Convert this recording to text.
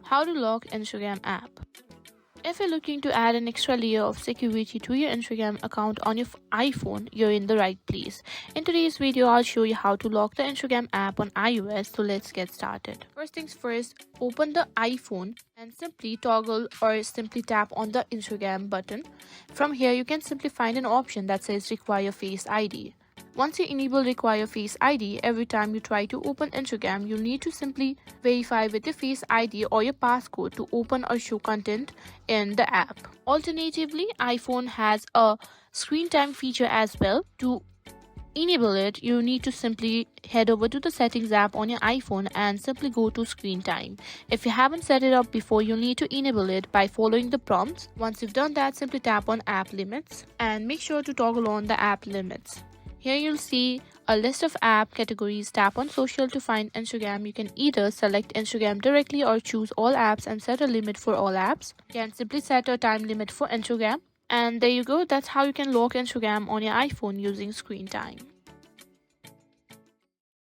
How to lock Instagram app. If you're looking to add an extra layer of security to your Instagram account on your iPhone, you're in the right place. In today's video, I'll show you how to lock the Instagram app on iOS, so let's get started. First things first, open the iPhone and simply toggle or simply tap on the Instagram button. From here, you can simply find an option that says require Face ID. Once you enable require Face ID, every time you try to open Instagram, you need to simply verify with your Face ID or your passcode to open or show content in the app. Alternatively, iPhone has a screen time feature as well. To enable it, you need to simply head over to the settings app on your iPhone and simply go to screen time. If you haven't set it up before, you'll need to enable it by following the prompts. Once you've done that, simply tap on app limits and make sure to toggle on the app limits. Here you'll see a list of app categories. Tap on social to find Instagram. You can either select Instagram directly or choose all apps and set a limit for all apps. You can simply set a time limit for Instagram. And there you go. That's how you can lock Instagram on your iPhone using screen time.